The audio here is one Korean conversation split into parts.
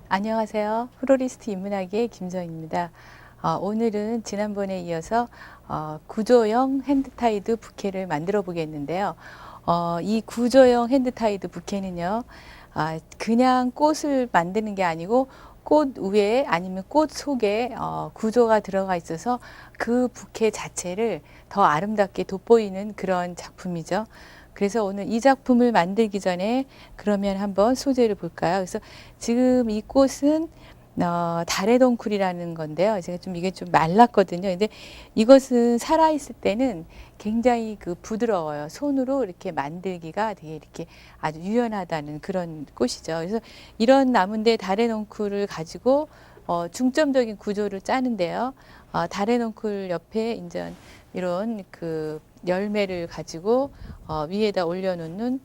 안녕하세요. 플로리스트 인문학의 김정입니다. 오늘은 지난번에 이어서 구조형 핸드타이드 부케를 만들어 보겠는데요. 이 구조형 핸드타이드 부케는요, 그냥 꽃을 만드는 게 아니고 꽃 위에 아니면 꽃 속에 구조가 들어가 있어서 그 부케 자체를 더 아름답게 돋보이는 그런 작품이죠. 그래서 오늘 이 작품을 만들기 전에 그러면 한번 소재를 볼까요? 그래서 지금 이 꽃은 달의 덩쿨이라는 건데요. 제가 좀 이게 좀 말랐거든요. 근데 이것은 살아있을 때는 굉장히 그 부드러워요. 손으로 이렇게 만들기가 되게 이렇게 아주 유연하다는 그런 꽃이죠. 그래서 이런 나무인데 달의 덩쿨을 가지고 중점적인 구조를 짜는데요. 달의 덩쿨 옆에 이제 이런 그 열매를 가지고 위에다 올려놓는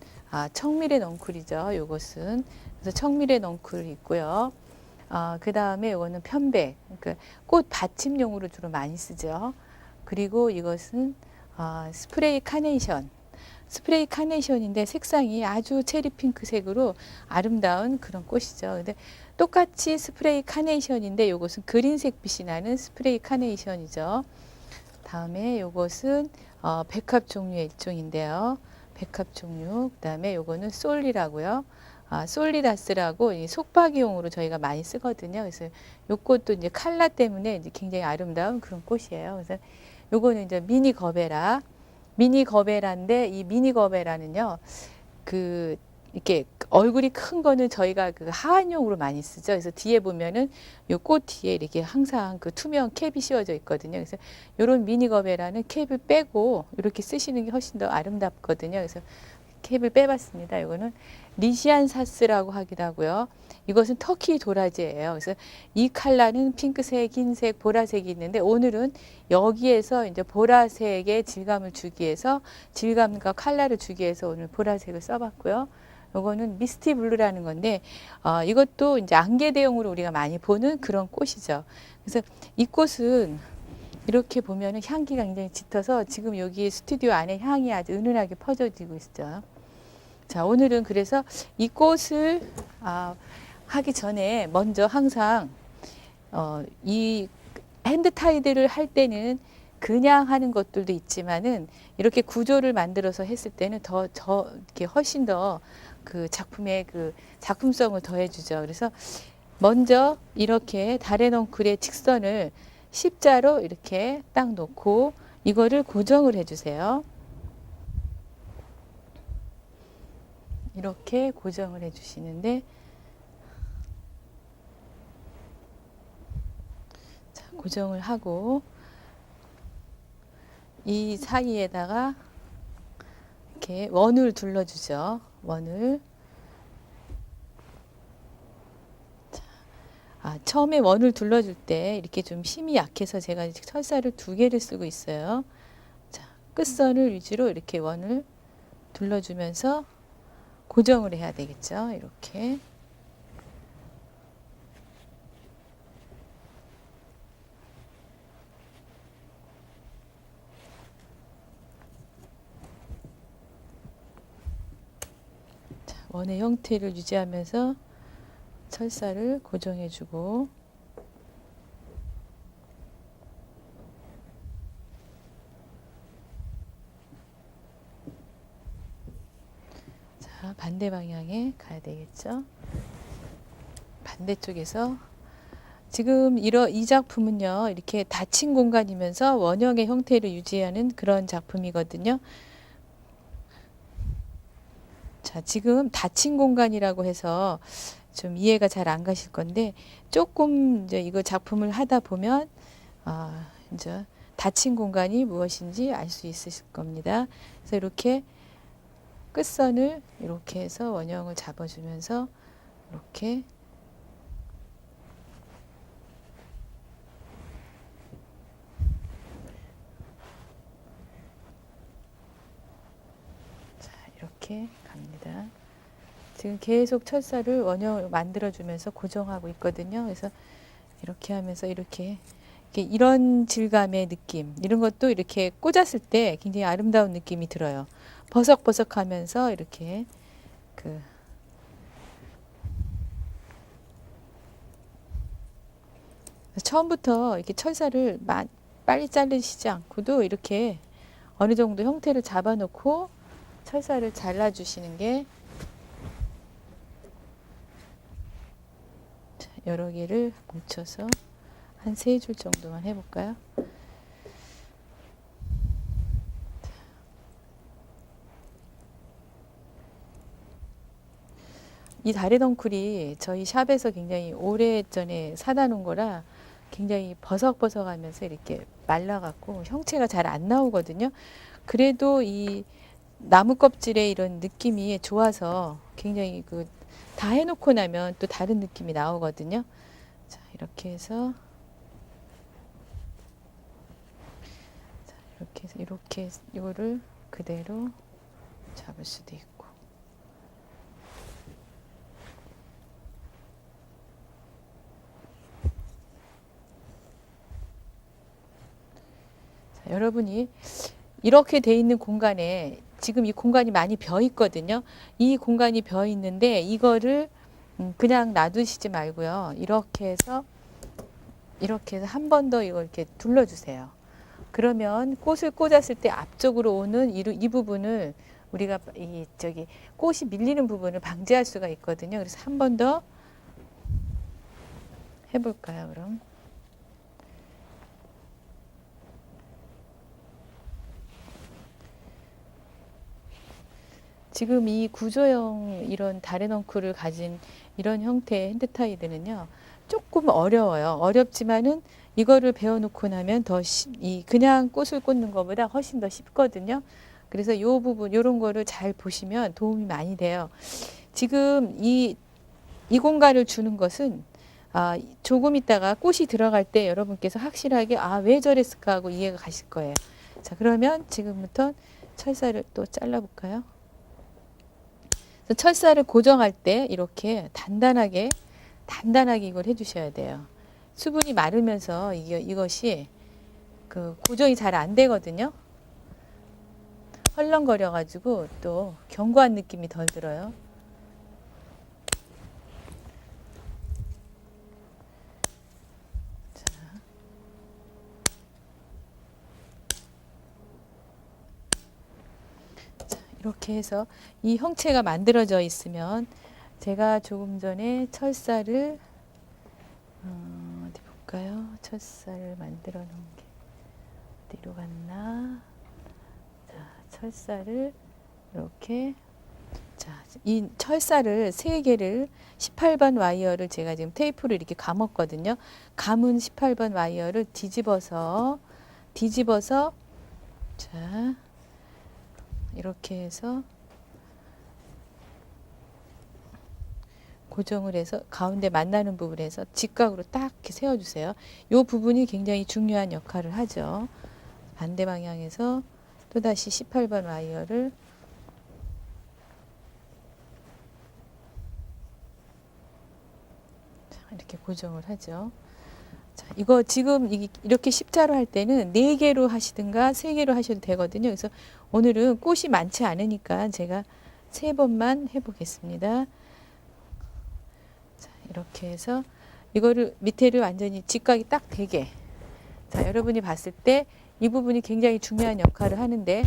청밀의 넝쿨이죠. 요것은 그래서 청밀의 넝쿨이 있고요. 그 다음에 이거는 편백, 그러니까 꽃 받침용으로 주로 많이 쓰죠. 그리고 이것은 스프레이 카네이션. 스프레이 카네이션인데 색상이 아주 체리 핑크색으로 아름다운 그런 꽃이죠. 근데 똑같이 스프레이 카네이션인데 이것은 그린색 빛이 나는 스프레이 카네이션이죠. 다음에 이것은 백합 종류의 일종인데요. 백합 종류. 그다음에 요거는 솔리라고요. 솔리다스라고 이 속박이용으로 저희가 많이 쓰거든요. 그래서 요 꽃도 이제 칼라 때문에 이제 굉장히 아름다운 그런 꽃이에요. 그래서 요거는 이제 미니 거베라. 미니 거베라인데 이 미니 거베라는요. 그 이렇게 얼굴이 큰 거는 저희가 그 하안용으로 많이 쓰죠. 그래서 뒤에 보면은 요 꽃 뒤에 이렇게 항상 그 투명 캡이 씌워져 있거든요. 그래서 요런 미니거베라는 캡을 빼고 이렇게 쓰시는 게 훨씬 더 아름답거든요. 그래서 캡을 빼봤습니다. 이거는 리시안사스라고 하기도 하고요. 이것은 터키 도라지예요. 그래서 이 컬러는 핑크색, 흰색, 보라색이 있는데 오늘은 여기에서 이제 보라색의 질감을 주기 위해서 질감과 컬러를 주기 위해서 오늘 보라색을 써봤고요. 요거는 미스티 블루라는 건데 이것도 이제 안개 대용으로 우리가 많이 보는 그런 꽃이죠. 그래서 이 꽃은 이렇게 보면은 향기가 굉장히 짙어서 지금 여기 스튜디오 안에 향이 아주 은은하게 퍼져지고 있죠. 자, 오늘은 그래서 이 꽃을 하기 전에 먼저 항상 이 핸드 타이드를 할 때는 그냥 하는 것들도 있지만은 이렇게 구조를 만들어서 했을 때는 이렇게 훨씬 더 그 작품의 그 작품성을 더해주죠. 그래서 먼저 이렇게 달의 넝쿨의 직선을 십자로 이렇게 딱 놓고 이거를 고정을 해주세요. 이렇게 고정을 해주시는데 자, 고정을 하고 이 사이에다가 이렇게 원을 둘러주죠. 원을. 처음에 원을 둘러줄 때 이렇게 좀 힘이 약해서 제가 철사를 2개를 쓰고 있어요. 자, 끝선을 위주로 이렇게 원을 둘러주면서 고정을 해야 되겠죠. 이렇게. 자, 원의 형태를 유지하면서 철사를 고정해주고 자, 반대 방향에 가야 되겠죠. 반대쪽에서 지금 이 작품은요 이렇게 닫힌 공간이면서 원형의 형태를 유지하는 그런 작품이거든요. 자, 지금 닫힌 공간이라고 해서 좀 이해가 잘 안 가실 건데 조금 이제 이거 작품을 하다 보면 이제 닫힌 공간이 무엇인지 알 수 있으실 겁니다. 그래서 이렇게 끝선을 이렇게 해서 원형을 잡아주면서 이렇게 자, 이렇게 갑니다. 지금 계속 철사를 원형을 만들어주면서 고정하고 있거든요. 그래서 이렇게 하면서 이렇게 이런 질감의 느낌, 이런 것도 이렇게 꽂았을 때 굉장히 아름다운 느낌이 들어요. 버석버석하면서 이렇게 그 처음부터 이렇게 철사를 빨리 자르시지 않고도 이렇게 어느 정도 형태를 잡아놓고 철사를 잘라주시는 게 여러 개를 뭉쳐서 한 3줄 정도만 해볼까요? 이 다래덩쿨이 저희 샵에서 굉장히 오래전에 사다 놓은 거라 굉장히 버석버석하면서 이렇게 말라갖고 형체가 잘 안 나오거든요. 그래도 이 나무 껍질의 이런 느낌이 좋아서 굉장히 다 해놓고 나면 또 다른 느낌이 나오거든요. 자, 이렇게 해서 이렇게 이거를 그대로 잡을 수도 있고. 자, 여러분이 이렇게 돼 있는 공간에 지금 이 공간이 많이 비어 있거든요. 이 공간이 비어 있는데 이거를 그냥 놔두시지 말고요. 이렇게 해서 한 번 더 이걸 이렇게 둘러주세요. 그러면 꽃을 꽂았을 때 앞쪽으로 오는 이 부분을 우리가 꽃이 밀리는 부분을 방지할 수가 있거든요. 그래서 한 번 더 해볼까요, 그럼? 지금 이 구조형 이런 다래덩쿨을 가진 이런 형태의 핸드타이드는요, 조금 어려워요. 어렵지만은 이거를 배워놓고 나면 그냥 꽃을 꽂는 것보다 훨씬 더 쉽거든요. 그래서 이 부분, 이런 거를 잘 보시면 도움이 많이 돼요. 지금 이 공간을 주는 것은 조금 있다가 꽃이 들어갈 때 여러분께서 확실하게 왜 저랬을까 하고 이해가 가실 거예요. 자, 그러면 지금부터 철사를 또 잘라볼까요? 철사를 고정할 때 이렇게 단단하게 이걸 해주셔야 돼요. 수분이 마르면서 이것이 고정이 잘 안 되거든요. 헐렁거려 가지고 또 견고한 느낌이 덜 들어요. 이렇게 해서 이 형체가 만들어져 있으면 제가 조금 전에 철사를 어디 볼까요? 철사를 만들어 놓은 게 어디로 갔나? 자, 철사를 이렇게 이 철사를 3개를 18번 와이어를 제가 지금 테이프로 이렇게 감았거든요. 감은 18번 와이어를 뒤집어서 자, 이렇게 해서 고정을 해서 가운데 만나는 부분에서 직각으로 딱 이렇게 세워주세요. 이 부분이 굉장히 중요한 역할을 하죠. 반대 방향에서 또다시 18번 와이어를 이렇게 고정을 하죠. 자, 이거 지금 이렇게 십자로 할 때는 4개로 하시든가 3개로 하셔도 되거든요. 그래서 오늘은 꽃이 많지 않으니까 제가 3번만 해보겠습니다. 자, 이렇게 해서 이거를 밑에를 완전히 직각이 딱 되게. 자, 여러분이 봤을 때 이 부분이 굉장히 중요한 역할을 하는데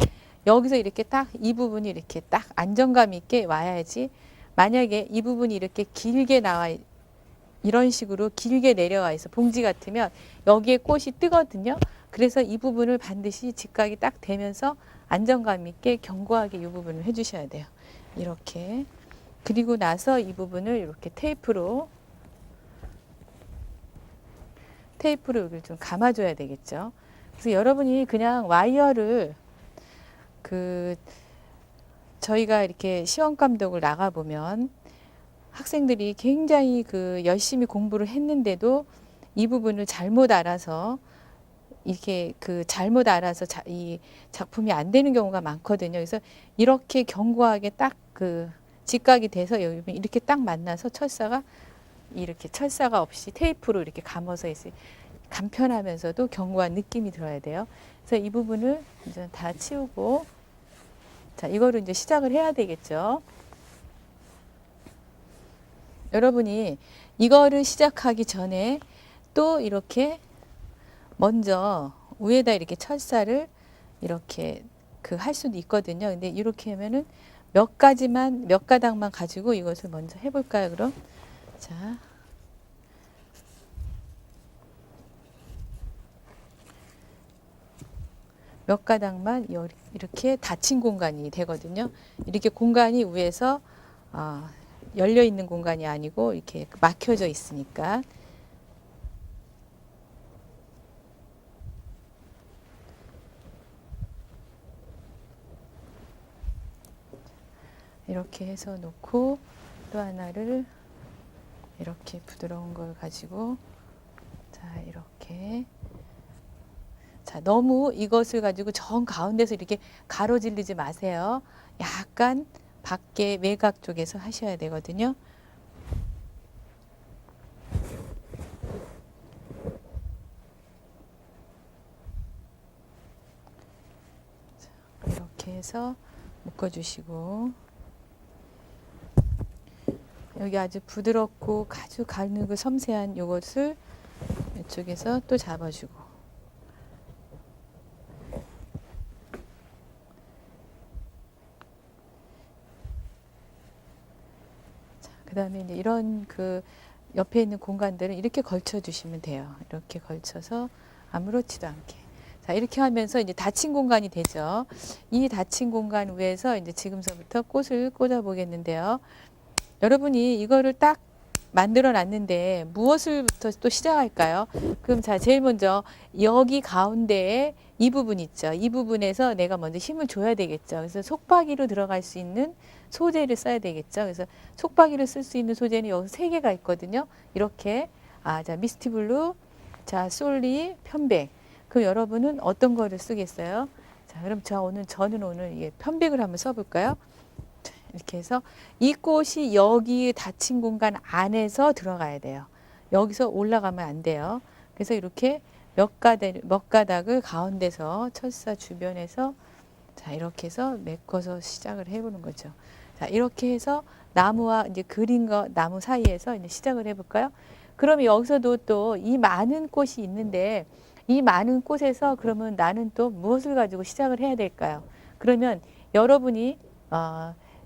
여기서 이렇게 딱 이 부분이 이렇게 딱 안정감 있게 와야지. 만약에 이 부분이 이렇게 길게 나와 이런 식으로 길게 내려와 있어 봉지 같으면 여기에 꽃이 뜨거든요. 그래서 이 부분을 반드시 직각이 딱 되면서 안정감 있게 견고하게 이 부분을 해주셔야 돼요. 이렇게. 그리고 나서 이 부분을 이렇게 테이프로 여기를 좀 감아줘야 되겠죠. 그래서 여러분이 그냥 와이어를 저희가 이렇게 시험 감독을 나가 보면 학생들이 굉장히 열심히 공부를 했는데도 이 부분을 잘못 알아서 이렇게 잘못 알아서 이 작품이 안 되는 경우가 많거든요. 그래서 이렇게 견고하게 딱 직각이 돼서 이렇게 딱 만나서 철사가 없이 테이프로 이렇게 감아서 있어요. 간편하면서도 견고한 느낌이 들어야 돼요. 그래서 이 부분을 이제 다 치우고, 자, 이거를 이제 시작을 해야 되겠죠. 여러분이 이거를 시작하기 전에 또 이렇게 먼저 위에다 이렇게 철사를 이렇게 그 할 수도 있거든요. 근데 이렇게 하면은 몇 가닥만 가지고 이것을 먼저 해볼까요, 그럼? 자. 몇 가닥만 이렇게 닫힌 공간이 되거든요. 이렇게 공간이 위에서 열려 있는 공간이 아니고 이렇게 막혀져 있으니까. 이렇게 해서 놓고 또 하나를 이렇게 부드러운 걸 가지고 자 이렇게 자 너무 이것을 가지고 정 가운데서 이렇게 가로질르지 마세요. 약간 밖에 외곽 쪽에서 하셔야 되거든요. 자, 이렇게 해서 묶어주시고 여기 아주 부드럽고 아주 가늘고 섬세한 요것을 이쪽에서 또 잡아주고 그 다음에 이제 이런 그 옆에 있는 공간들은 이렇게 걸쳐 주시면 돼요. 이렇게 걸쳐서 아무렇지도 않게. 자, 이렇게 하면서 이제 닫힌 공간이 되죠. 이 닫힌 공간 위에서 이제 지금서부터 꽃을 꽂아 보겠는데요. 여러분이 이거를 딱 만들어 놨는데 무엇을부터 또 시작할까요? 그럼 자, 제일 먼저 여기 가운데에 이 부분 있죠. 이 부분에서 내가 먼저 힘을 줘야 되겠죠. 그래서 속박이로 들어갈 수 있는 소재를 써야 되겠죠. 그래서 속박이를 쓸 수 있는 소재는 여기 세 개가 있거든요. 이렇게 자, 미스티블루, 자, 솔리, 편백. 그럼 여러분은 어떤 거를 쓰겠어요? 자, 그럼 저는 오늘 이게 편백을 한번 써볼까요? 이렇게 해서 이 꽃이 여기 닫힌 공간 안에서 들어가야 돼요. 여기서 올라가면 안 돼요. 그래서 이렇게 몇 가닥을 가운데서 철사 주변에서 자 이렇게 해서 메꿔서 시작을 해보는 거죠. 자 이렇게 해서 나무와 이제 그린 거 나무 사이에서 이제 시작을 해볼까요? 그럼 여기서도 또 이 많은 꽃이 있는데 이 많은 꽃에서 그러면 나는 또 무엇을 가지고 시작을 해야 될까요? 그러면 여러분이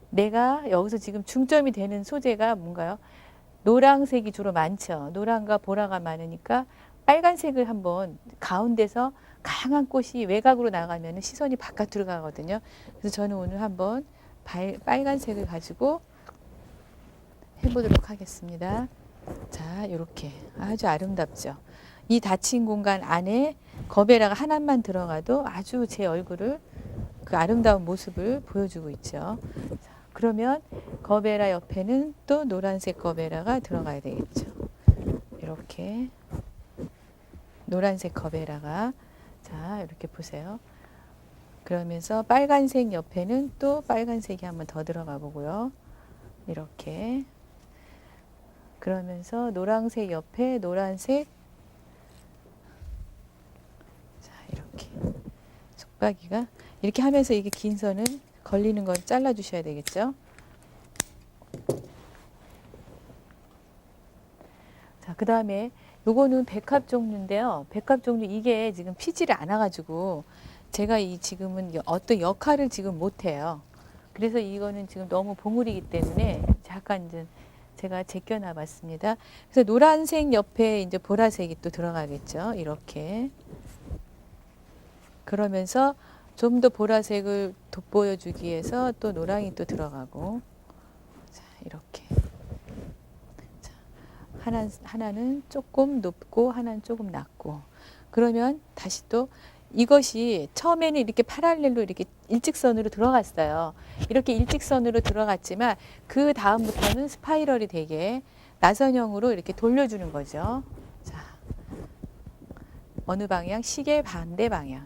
내가 여기서 지금 중점이 되는 소재가 뭔가요? 노란색이 주로 많죠. 노란과 보라가 많으니까 빨간색을 한번 가운데서 강한 꽃이 외곽으로 나가면 시선이 바깥으로 가거든요. 그래서 저는 오늘 한번 빨간색을 가지고 해보도록 하겠습니다. 자, 이렇게 아주 아름답죠. 이 닫힌 공간 안에 거베라가 하나만 들어가도 아주 제 얼굴을 그 아름다운 모습을 보여주고 있죠. 자, 그러면 거베라 옆에는 또 노란색 거베라가 들어가야 되겠죠. 이렇게 노란색 거베라가 자 이렇게 보세요. 그러면서 빨간색 옆에는 또 빨간색이 한번 더 들어가 보고요. 이렇게 그러면서 노란색 옆에 노란색 자 이렇게 속박이가 이렇게 하면서 이게 긴 선은 걸리는 건 잘라 주셔야 되겠죠. 자, 그 다음에 요거는 백합 종류인데요. 백합 종류 이게 지금 피지를 않아 가지고 제가 이 지금은 어떤 역할을 지금 못 해요. 그래서 이거는 지금 너무 봉우리이기 때문에 잠깐 이제 제가 제껴 놔봤습니다. 그래서 노란색 옆에 이제 보라색이 또 들어가겠죠. 이렇게. 그러면서 좀 더 보라색을 돋보여주기 위해서 또 노랑이 또 들어가고. 자, 이렇게. 자, 하나는 조금 높고 하나는 조금 낮고. 그러면 다시 또 이것이 처음에는 이렇게 파랄렐로 이렇게 일직선으로 들어갔어요. 이렇게 일직선으로 들어갔지만 그 다음부터는 스파이럴이 되게 나선형으로 이렇게 돌려주는 거죠. 자, 어느 방향? 시계 반대 방향.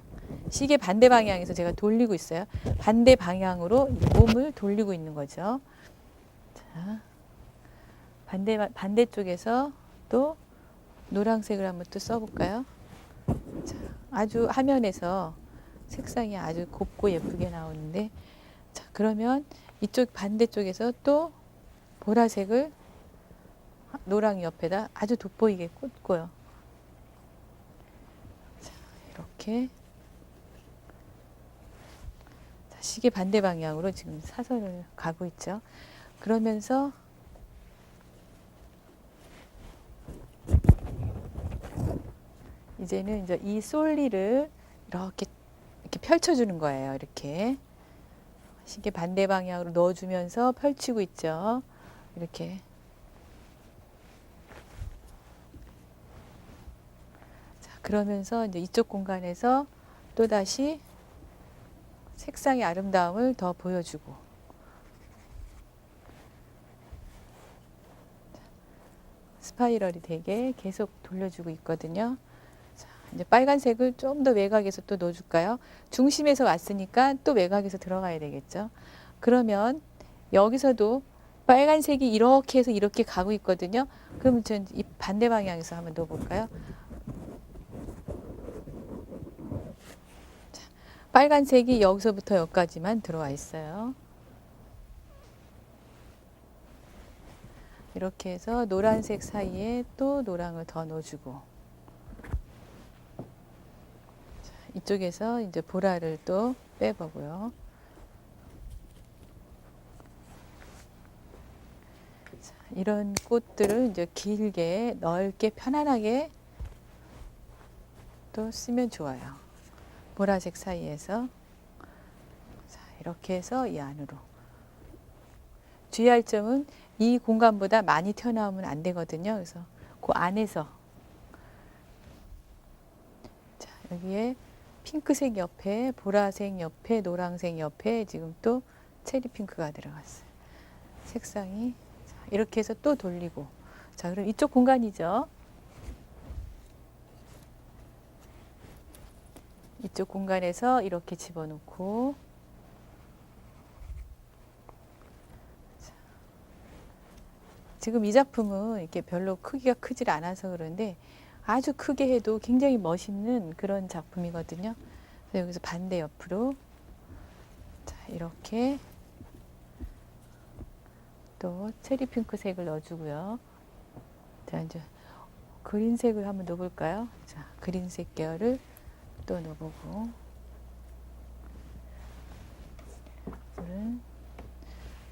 시계 반대 방향에서 제가 돌리고 있어요. 반대 방향으로 몸을 돌리고 있는 거죠. 자, 반대쪽에서 또 노란색을 한번 또 써볼까요? 자, 아주 화면에서 색상이 아주 곱고 예쁘게 나오는데 자 그러면 이쪽 반대쪽에서 또 보라색을 노랑 옆에다 아주 돋보이게 꽂고요. 이렇게 시계 반대 방향으로 지금 사선을 가고 있죠. 그러면서 이제는 이제 이 솔리를 이렇게 펼쳐주는 거예요. 이렇게 시계 반대 방향으로 넣어주면서 펼치고 있죠. 이렇게. 자, 그러면서 이제 이쪽 공간에서 또 다시 색상의 아름다움을 더 보여주고. 스파이럴이 되게 계속 돌려주고 있거든요. 이제 빨간색을 좀 더 외곽에서 또 넣어줄까요? 중심에서 왔으니까 또 외곽에서 들어가야 되겠죠. 그러면 여기서도 빨간색이 이렇게 해서 이렇게 가고 있거든요. 그러면 전 이 반대 방향에서 한번 넣어볼까요? 자, 빨간색이 여기서부터 여기까지만 들어와 있어요. 이렇게 해서 노란색 사이에 또 노랑을 더 넣어주고. 이쪽에서 이제 보라를 또 빼보고요. 자, 이런 꽃들을 이제 길게 넓게 편안하게 또 쓰면 좋아요. 보라색 사이에서. 자, 이렇게 해서 이 안으로. 주의할 점은 이 공간보다 많이 튀어나오면 안 되거든요. 그래서 그 안에서. 자, 여기에 핑크색 옆에, 보라색 옆에, 노란색 옆에 지금 또 체리 핑크가 들어갔어요. 색상이. 자, 이렇게 해서 또 돌리고. 자, 그럼 이쪽 공간이죠. 이쪽 공간에서 이렇게 집어넣고. 자, 지금 이 작품은 이렇게 별로 크기가 크질 않아서 그런데 아주 크게 해도 굉장히 멋있는 그런 작품이거든요. 그래서 여기서 반대 옆으로 자, 이렇게 또 체리 핑크색을 넣어주고요. 자, 이제 그린색을 한번 넣어볼까요? 자, 그린색 계열을 또 넣어보고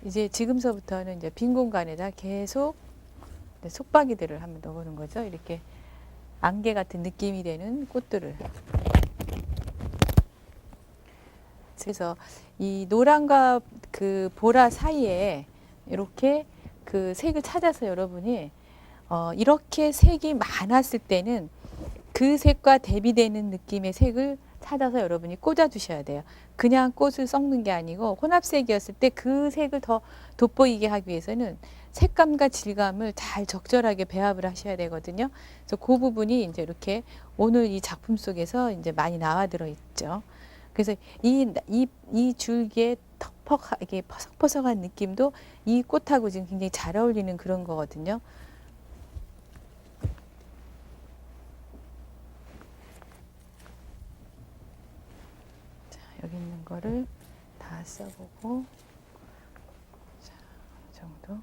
이제 지금서부터는 이제 빈 공간에다 계속 속박이들을 한번 넣어보는 거죠. 이렇게 안개 같은 느낌이 되는 꽃들을. 그래서 이 노란과 그 보라 사이에 이렇게 그 색을 찾아서 여러분이 이렇게 색이 많았을 때는 그 색과 대비되는 느낌의 색을 찾아서 여러분이 꽂아 주셔야 돼요. 그냥 꽃을 섞는 게 아니고 혼합색이었을 때 그 색을 더 돋보이게 하기 위해서는 색감과 질감을 잘 적절하게 배합을 하셔야 되거든요. 그래서 그 부분이 이제 이렇게 오늘 이 작품 속에서 이제 많이 나와 들어 있죠. 그래서 이 줄기의 턱퍽하게 퍼석퍼석한 느낌도 이 꽃하고 지금 굉장히 잘 어울리는 그런 거거든요. 자, 여기 있는 거를 다 써보고, 자, 이 정도.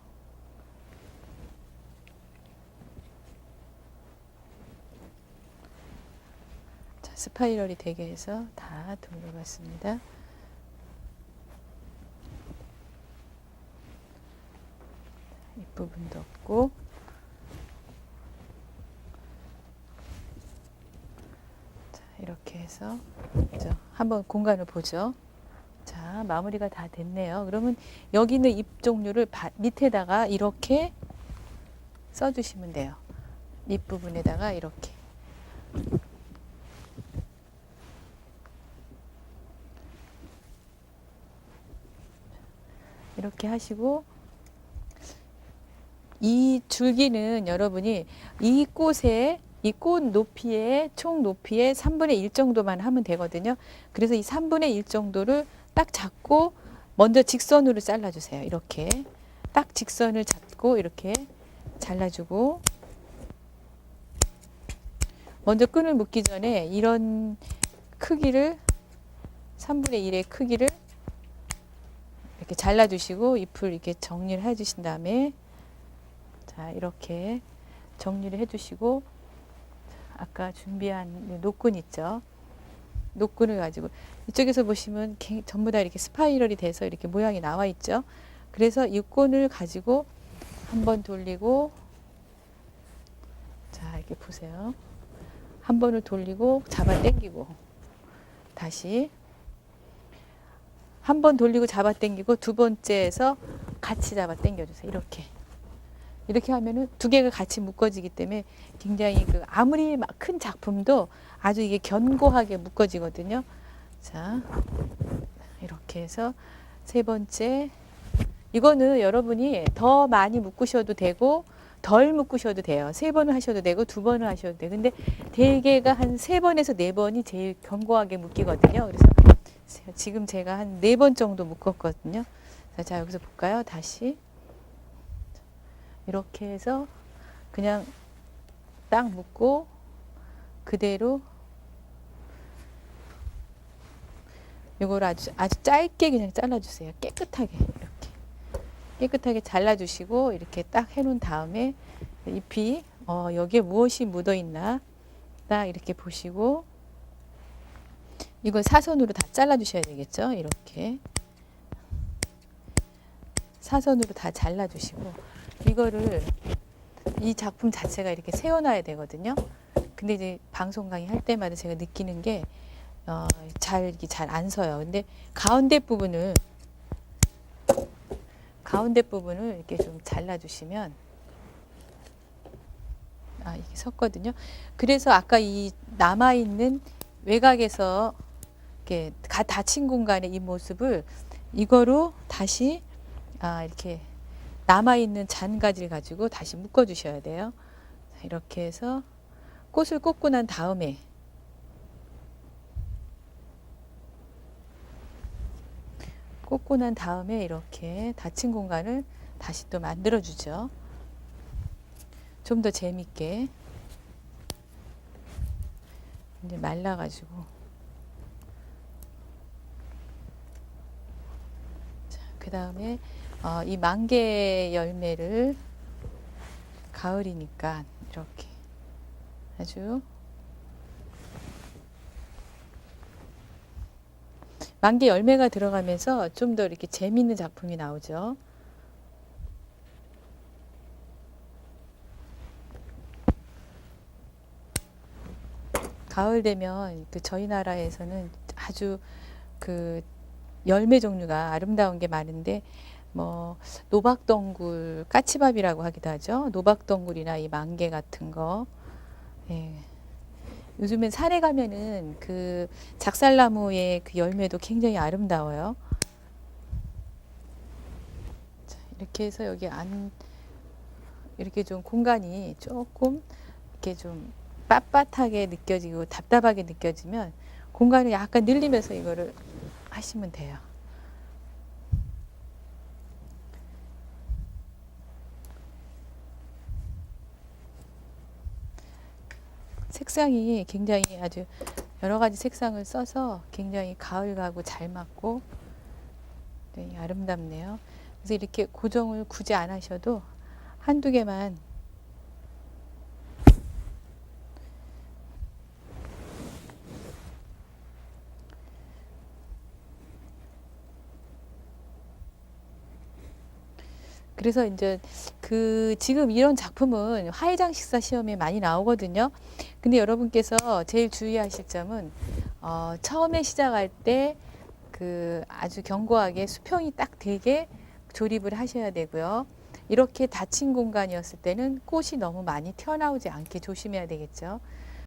자, 스파이럴이 되게 해서 다 돌려봤습니다. 윗부분도 없고, 자, 이렇게 해서 한번 공간을 보죠. 자, 마무리가 다 됐네요. 그러면 여기 있는 잎 종류를 밑에다가 이렇게 써주시면 돼요. 잎 부분에다가 이렇게. 이렇게 하시고, 이 줄기는 여러분이 이 꽃의 이 꽃 높이의 총 높이의 3분의 1 정도만 하면 되거든요. 그래서 이 3분의 1 정도를 딱 잡고 먼저 직선으로 잘라주세요. 이렇게 딱 직선을 잡고 이렇게 잘라주고, 먼저 끈을 묶기 전에 이런 크기를 3분의 1의 크기를 이렇게 잘라주시고 잎을 이렇게 정리를 해주신 다음에 자, 이렇게 정리를 해주시고, 아까 준비한 노끈 있죠. 노끈을 가지고 이쪽에서 보시면 전부 다 이렇게 스파이럴이 돼서 이렇게 모양이 나와 있죠. 그래서 이 끈을 가지고 한번 돌리고, 자 이렇게 보세요. 한 번을 돌리고 잡아 당기고, 다시 한 번 돌리고 잡아 당기고, 두 번째에서 같이 잡아 당겨 주세요. 이렇게 하면은 두 개가 같이 묶어지기 때문에 굉장히 아무리 막 큰 작품도 아주 이게 견고하게 묶어지거든요. 자, 이렇게 해서 세 번째, 이거는 여러분이 더 많이 묶으셔도 되고 덜 묶으셔도 돼요. 세 번을 하셔도 되고 두 번을 하셔도 돼요. 근데 대개가 한 세 번에서 네 번이 제일 견고하게 묶이거든요. 그래서 지금 제가 한 네 번 정도 묶었거든요. 자, 여기서 볼까요? 다시 이렇게 해서 그냥 딱 묶고 그대로 이걸 아주 짧게 그냥 잘라주세요. 깨끗하게 이렇게 깨끗하게 잘라주시고 이렇게 딱 해놓은 다음에 잎이 여기에 무엇이 묻어 있나 딱 이렇게 보시고, 이걸 사선으로 다 잘라주셔야 되겠죠. 이렇게 사선으로 다 잘라주시고, 이거를 이 작품 자체가 이렇게 세워놔야 되거든요. 근데 이제 방송 강의 할 때마다 제가 느끼는 게 잘 안 서요. 근데 가운데 부분을 이렇게 좀 잘라주시면, 이게 섰거든요. 그래서 아까 이 남아있는 외곽에서 이렇게 닫힌 공간의 이 모습을 이거로 다시 이렇게 남아있는 잔가지를 가지고 다시 묶어주셔야 돼요. 이렇게 해서 꽃을 꽂고 난 다음에 이렇게 닫힌 공간을 다시 또 만들어주죠. 좀 더 재밌게. 이제 말라가지고. 자, 그 다음에 이 만개 열매를 가을이니까 이렇게 아주 만개 열매가 들어가면서 좀 더 이렇게 재미있는 작품이 나오죠. 가을 되면 저희 나라에서는 아주 열매 종류가 아름다운 게 많은데, 뭐 노박덩굴 까치밥이라고 하기도 하죠. 노박덩굴이나 이 만개 같은 거. 예. 요즘엔 산에 가면은 작살나무의 열매도 굉장히 아름다워요. 자, 이렇게 해서 여기 이렇게 좀 공간이 조금 이렇게 좀 빳빳하게 느껴지고 답답하게 느껴지면 공간을 약간 늘리면서 이거를 하시면 돼요. 색상이 굉장히 아주 여러 가지 색상을 써서 굉장히 가을하고 잘 맞고 네, 아름답네요. 그래서 이렇게 고정을 굳이 안 하셔도 한두 개만 그래서 이제 지금 이런 작품은 화해장 식사 시험에 많이 나오거든요. 근데 여러분께서 제일 주의하실 점은 처음에 시작할 때 아주 견고하게 수평이 딱 되게 조립을 하셔야 되고요. 이렇게 닫힌 공간이었을 때는 꽃이 너무 많이 튀어나오지 않게 조심해야 되겠죠.